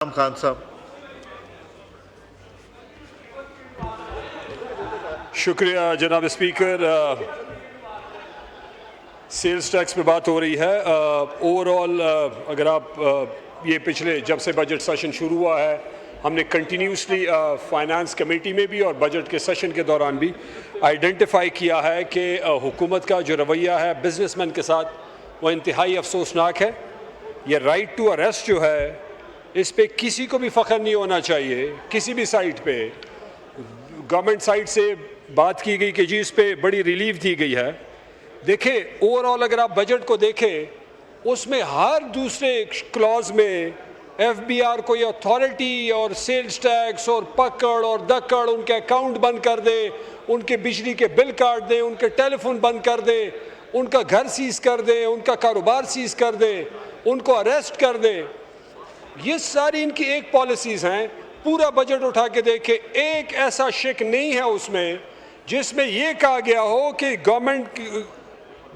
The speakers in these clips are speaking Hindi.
खान साहब। शुक्रिया जनाब स्पीकर। सेल्स टैक्स पे बात हो रही है। ओवरऑल अगर आप ये पिछले जब से बजट सेशन शुरू हुआ है हमने कंटिन्यूसली फाइनेंस कमेटी में भी और बजट के सेशन के दौरान भी आइडेंटिफाई किया है कि हुकूमत का जो रवैया है बिजनेसमैन के साथ वो इंतहाई अफसोसनाक है। ये राइट टू अरेस्ट जो है इस पे किसी को भी फ़ख्र नहीं होना चाहिए। किसी भी साइट पे गवर्नमेंट साइड से बात की गई कि जी इस पे बड़ी रिलीफ दी गई है। देखें ओवरऑल अगर आप बजट को देखें उसमें हर दूसरे क्लॉज में एफबीआर को ये अथॉरिटी और सेल्स टैक्स और पकड़ और दकड़ उनके अकाउंट बंद कर दे, उनके बिजली के बिल काट दें, उनके टेलीफोन बंद कर दे, उनका घर सीज कर दे, उनका कारोबार सीज कर दे, उनको अरेस्ट कर दे। ये सारी इनकी एक पॉलिसीज़ हैं। पूरा बजट उठा के देखे एक ऐसा शिक नहीं है उसमें जिसमें ये कहा गया हो कि गवर्नमेंट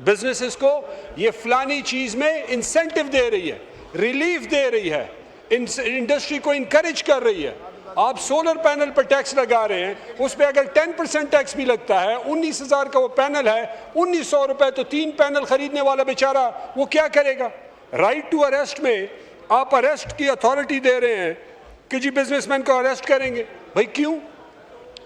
बिजनेसेस को ये फलानी चीज़ में इंसेंटिव दे रही है, रिलीफ दे रही है, इंडस्ट्री को इनकरेज कर रही है। आप सोलर पैनल पर टैक्स लगा रहे हैं, उस पर अगर 10% टैक्स भी लगता है, 19,000 का वो पैनल है, 1,900 रुपये, तो 3 पैनल खरीदने वाला बेचारा वो क्या करेगा। राइट टू अरेस्ट में आप अरेस्ट की अथॉरिटी दे रहे हैं कि जी बिजनेसमैन को अरेस्ट करेंगे। भाई क्यों?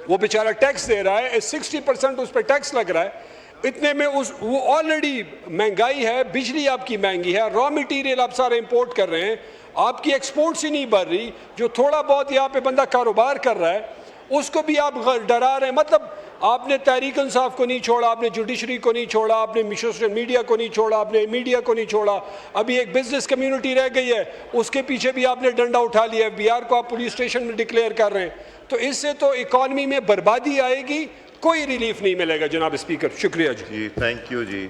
वो बेचारा टैक्स दे रहा है, 60% उस पर टैक्स लग रहा है। इतने में वो ऑलरेडी महंगाई है, बिजली आपकी महंगी है, रॉ मटेरियल आप सारे इंपोर्ट कर रहे हैं, आपकी एक्सपोर्ट्स ही नहीं बढ़ रही। जो थोड़ा बहुत यहाँ पे बंदा कारोबार कर रहा है उसको भी आप डरा रहे हैं। मतलब आपने तहरीक इंसाफ को नहीं छोड़ा, आपने जुडिशरी को नहीं छोड़ा, आपने सोशल मीडिया को नहीं छोड़ा, आपने मीडिया को नहीं छोड़ा। अभी एक बिजनेस कम्युनिटी रह गई है, उसके पीछे भी आपने डंडा उठा लिया। एफबीआर को आप पुलिस स्टेशन में डिक्लेयर कर रहे हैं। तो इससे तो इकॉनमी में बर्बादी आएगी, कोई रिलीफ नहीं मिलेगा। जनाब स्पीकर शुक्रिया जी। Thank you ji.